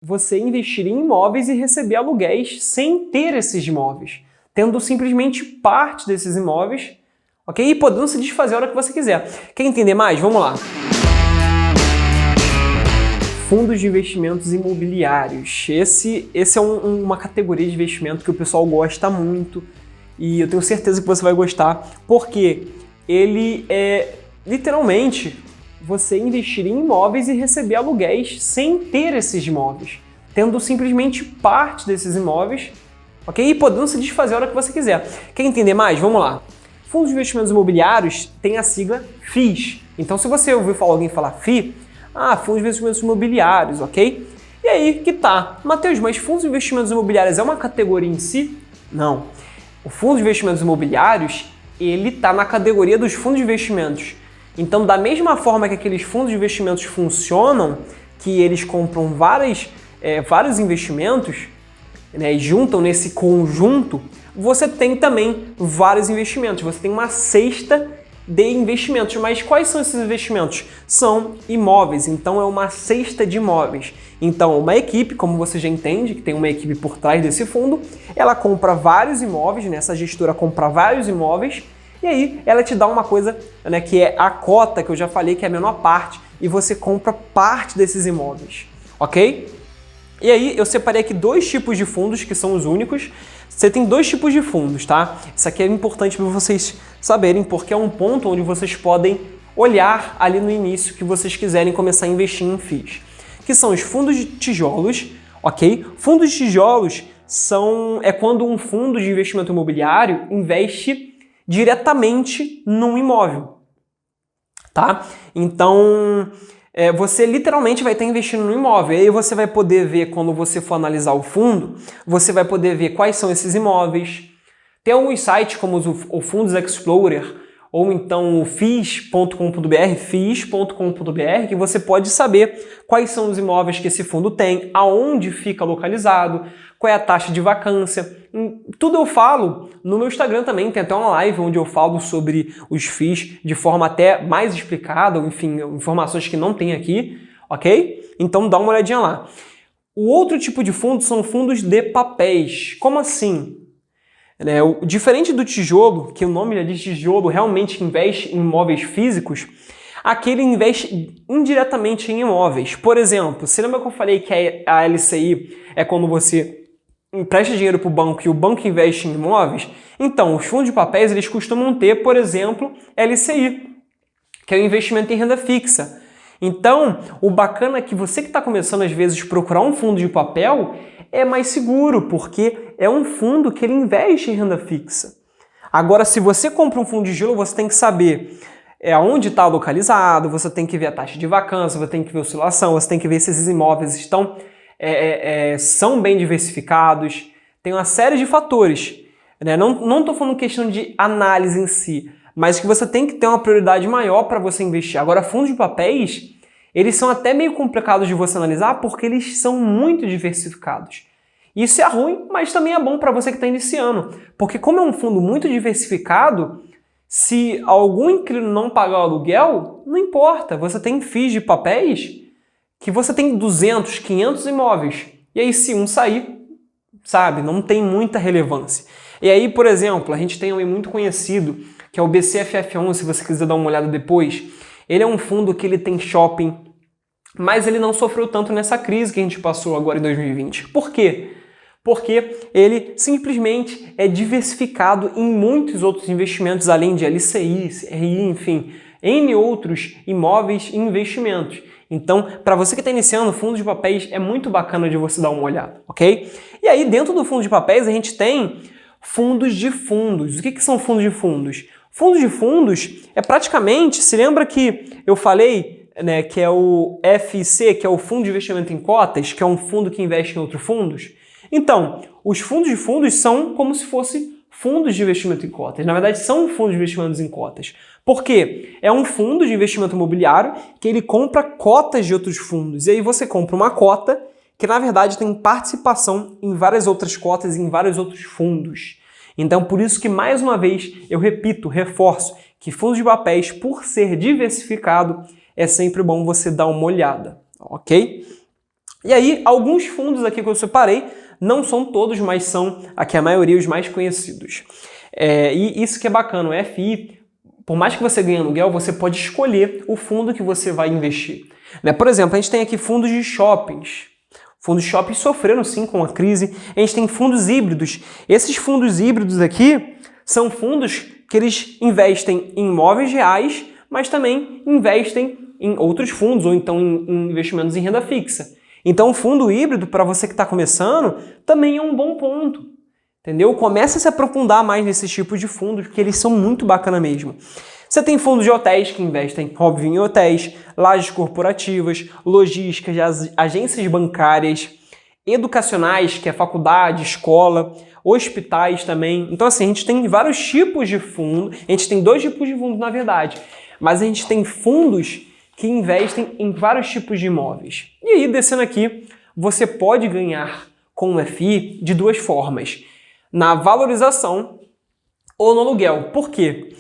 você investir em imóveis e receber aluguéis sem ter esses imóveis, tendo simplesmente parte desses imóveis, ok? E podendo se desfazer a hora que você quiser. Quer entender mais? Vamos lá. Fundos de investimentos imobiliários. Esse é uma categoria de investimento que o pessoal gosta muito e eu tenho certeza que você vai gostar, porque ele é literalmente você investir em imóveis e receber aluguéis sem ter esses imóveis, tendo simplesmente parte desses imóveis, ok? E podendo se desfazer a hora que você quiser. Quer entender mais? Vamos lá. Fundos de investimentos imobiliários tem a sigla FIIs. Então, se você ouvir alguém falar FII, fundos de investimentos imobiliários, ok? E aí que tá. Matheus, mas fundos de investimentos imobiliários é uma categoria em si? Não. O fundo de investimentos imobiliários, ele tá na categoria dos fundos de investimentos. Então, da mesma forma que aqueles fundos de investimentos funcionam, que eles compram vários investimentos, né, e juntam nesse conjunto, você tem também vários investimentos. Você tem uma cesta de investimentos. Mas quais são esses investimentos? São imóveis, então é uma cesta de imóveis. Então, uma equipe, como você já entende, que tem uma equipe por trás desse fundo, ela compra vários imóveis, né? Essa gestora compra vários imóveis, e aí ela te dá uma coisa, né, que é a cota, que eu já falei que é a menor parte, e você compra parte desses imóveis, ok? E aí eu separei aqui dois tipos de fundos que são os únicos. Você tem dois tipos de fundos, tá? Isso aqui é importante para vocês saberem, porque é um ponto onde vocês podem olhar ali no início que vocês quiserem começar a investir em FIIs, que são os fundos de tijolos, ok? Fundos de tijolos é quando um fundo de investimento imobiliário investe diretamente num imóvel, tá? Então, você literalmente vai estar investindo no imóvel. E aí você vai poder ver, quando você for analisar o fundo, você vai poder ver quais são esses imóveis. Tem alguns sites como o Fundos Explorer ou então o FIIs.com.br, que você pode saber quais são os imóveis que esse fundo tem, aonde fica localizado, qual é a taxa de vacância. Tudo eu falo no meu Instagram também, tem até uma live onde eu falo sobre os FIIs de forma até mais explicada, enfim, informações que não tem aqui, ok? Então dá uma olhadinha lá. O outro tipo de fundo são fundos de papéis. Como assim? Diferente do tijolo, que o nome já diz tijolo, realmente investe em imóveis físicos, aquele investe indiretamente em imóveis. Por exemplo, você lembra que eu falei que a LCI é quando você empresta dinheiro para o banco e o banco investe em imóveis? Então, os fundos de papéis eles costumam ter, por exemplo, LCI, que é o investimento em renda fixa. Então, o bacana é que você que está começando às vezes procurar um fundo de papel é mais seguro, porque é um fundo que ele investe em renda fixa. Agora, se você compra um fundo de tijolo, você tem que saber onde está localizado, você tem que ver a taxa de vacância, você tem que ver a oscilação, você tem que ver se esses imóveis são bem diversificados. Tem uma série de fatores. Né? Não estou falando questão de análise em si, mas que você tem que ter uma prioridade maior para você investir. Agora, fundos de papéis, eles são até meio complicados de você analisar porque eles são muito diversificados. Isso é ruim, mas também é bom para você que está iniciando. Porque como é um fundo muito diversificado, se algum inquilino não pagar o aluguel, não importa. Você tem FIIs de papéis que você tem 200, 500 imóveis. E aí se um sair, sabe, não tem muita relevância. E aí, por exemplo, a gente tem um muito conhecido, que é o BCFF11, se você quiser dar uma olhada depois. Ele é um fundo que ele tem shopping, mas ele não sofreu tanto nessa crise que a gente passou agora em 2020. Por quê? Porque ele simplesmente é diversificado em muitos outros investimentos, além de LCI, CRI, enfim, N outros imóveis e investimentos. Então, para você que está iniciando, fundo de papéis é muito bacana de você dar uma olhada, ok? E aí, dentro do fundo de papéis, a gente tem fundos de fundos. O que são fundos de fundos? Fundos de fundos é praticamente, se lembra que eu falei, né, que é o FIC, que é o Fundo de Investimento em Cotas, que é um fundo que investe em outros fundos? Então, os fundos de fundos são como se fossem fundos de investimento em cotas. Na verdade, são fundos de investimentos em cotas. Por quê? É um fundo de investimento imobiliário que ele compra cotas de outros fundos. E aí você compra uma cota que, na verdade, tem participação em várias outras cotas e em vários outros fundos. Então, por isso que, mais uma vez, eu repito, reforço, que fundos de papéis, por ser diversificado, é sempre bom você dar uma olhada, ok? E aí, alguns fundos aqui que eu separei, não são todos, mas são aqui a maioria os mais conhecidos. E isso que é bacana, o FI, por mais que você ganhe aluguel, você pode escolher o fundo que você vai investir. Por exemplo, a gente tem aqui fundos de shoppings. Fundos de shoppings sofreram sim com a crise. A gente tem fundos híbridos. Esses fundos híbridos aqui são fundos que eles investem em imóveis reais, mas também investem em outros fundos ou então em investimentos em renda fixa. Então o fundo híbrido, para você que está começando, também é um bom ponto. Entendeu? Começa a se aprofundar mais nesses tipos de fundos, porque eles são muito bacana mesmo. Você tem fundos de hotéis que investem, óbvio, em hotéis, lajes corporativas, logísticas, agências bancárias, educacionais, que é faculdade, escola, hospitais também. Então, assim, a gente tem vários tipos de fundo, a gente tem 2 tipos de fundos, na verdade, mas a gente tem fundos que investem em vários tipos de imóveis. E aí, descendo aqui, você pode ganhar com o FI de 2 formas. Na valorização ou no aluguel. Por quê?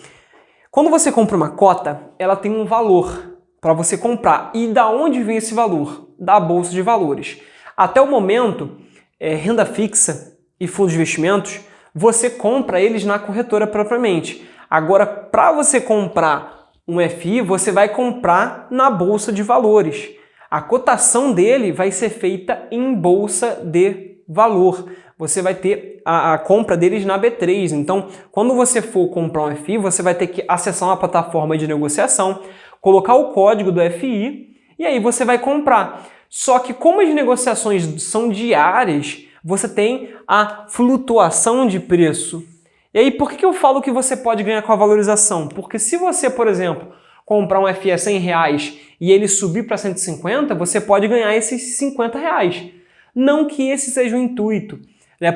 Quando você compra uma cota, ela tem um valor para você comprar. E da onde vem esse valor? Da Bolsa de Valores. Até o momento, renda fixa e fundos de investimentos, você compra eles na corretora propriamente. Agora, para você comprar um FI, você vai comprar na Bolsa de Valores. A cotação dele vai ser feita em Bolsa de Valor. Você vai ter a compra deles na B3. Então, quando você for comprar um FI, você vai ter que acessar uma plataforma de negociação, colocar o código do FI e aí você vai comprar. Só que como as negociações são diárias, você tem a flutuação de preço. E aí, por que eu falo que você pode ganhar com a valorização? Porque se você, por exemplo, comprar um FI a R$100 e ele subir para 150, você pode ganhar esses R$50. Não que esse seja o intuito.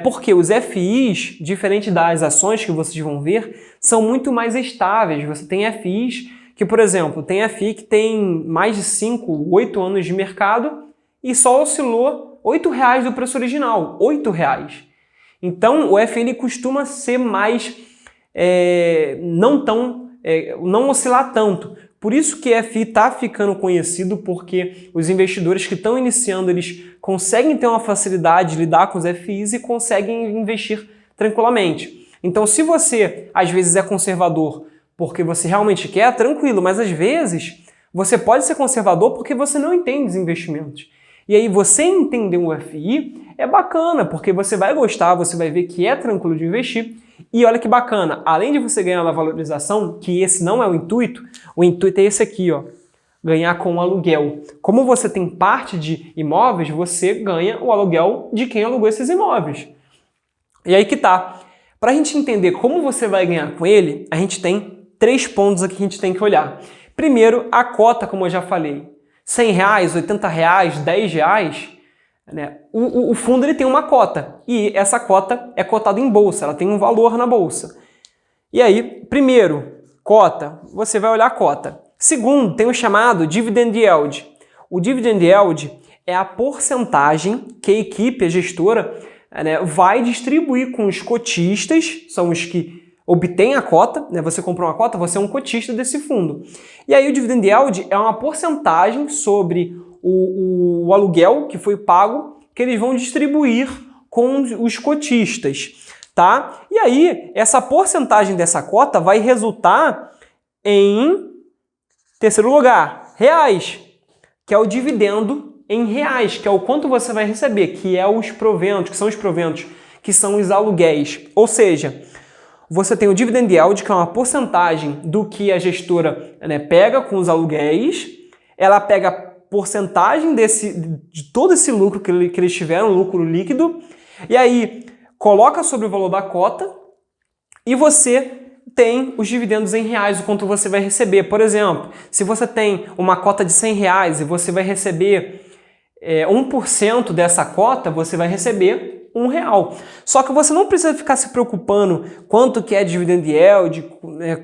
Porque os FIs, diferente das ações que vocês vão ver, são muito mais estáveis. Você tem FIs que, por exemplo, tem FI que tem mais de 5, 8 anos de mercado e só oscilou R$8 do preço original, R$8. Então, o FI ele costuma ser mais, não oscilar tanto. Por isso que FI está ficando conhecido, porque os investidores que estão iniciando, eles conseguem ter uma facilidade de lidar com os FIs e conseguem investir tranquilamente. Então, se você, às vezes, é conservador porque você realmente quer, tranquilo, mas às vezes você pode ser conservador porque você não entende os investimentos. E aí, você entender o FI é bacana, porque você vai gostar, você vai ver que é tranquilo de investir. E olha que bacana, além de você ganhar na valorização, que esse não é o intuito é esse aqui, ó, ganhar com o aluguel. Como você tem parte de imóveis, você ganha o aluguel de quem alugou esses imóveis. E aí que tá. Para a gente entender como você vai ganhar com ele, a gente tem 3 pontos aqui que a gente tem que olhar. Primeiro, a cota, como eu já falei. R$100, R$80, R$10, né? O fundo ele tem uma cota e essa cota é cotada em bolsa, ela tem um valor na bolsa. E aí, primeiro, cota, você vai olhar a cota. Segundo, tem o chamado Dividend Yield. O Dividend Yield é a porcentagem que a equipe, a gestora, né, vai distribuir com os cotistas, são os que obtêm a cota, né? Você comprou uma cota, você é um cotista desse fundo. E aí o Dividend Yield é uma porcentagem sobre o aluguel que foi pago, que eles vão distribuir com os cotistas, tá? E aí, essa porcentagem dessa cota vai resultar em, terceiro lugar, reais, que é o dividendo em reais, que é o quanto você vai receber, que é os proventos, que são os aluguéis. Ou seja, você tem o Dividend Yield, que é uma porcentagem do que a gestora, né, pega com os aluguéis, ela pega porcentagem de todo esse lucro que eles tiveram, lucro líquido, e aí coloca sobre o valor da cota e você tem os dividendos em reais, o quanto você vai receber. Por exemplo, se você tem uma cota de R$100 e você vai receber 1% dessa cota, você vai receber R$1. Só que você não precisa ficar se preocupando quanto que é dividend yield,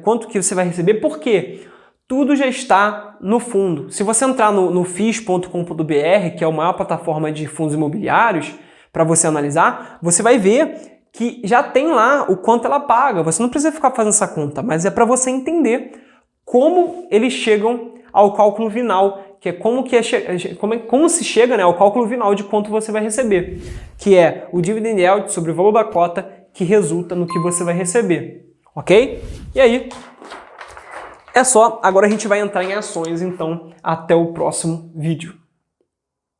quanto que você vai receber, por quê? Tudo já está no fundo. Se você entrar no fis.com.br, que é a maior plataforma de fundos imobiliários, para você analisar, você vai ver que já tem lá o quanto ela paga. Você não precisa ficar fazendo essa conta, mas é para você entender como eles chegam ao cálculo final, que é como se chega, né, ao cálculo final de quanto você vai receber, que é o dividend yield sobre o valor da cota que resulta no que você vai receber, ok? E aí, é só, agora a gente vai entrar em ações, então até o próximo vídeo.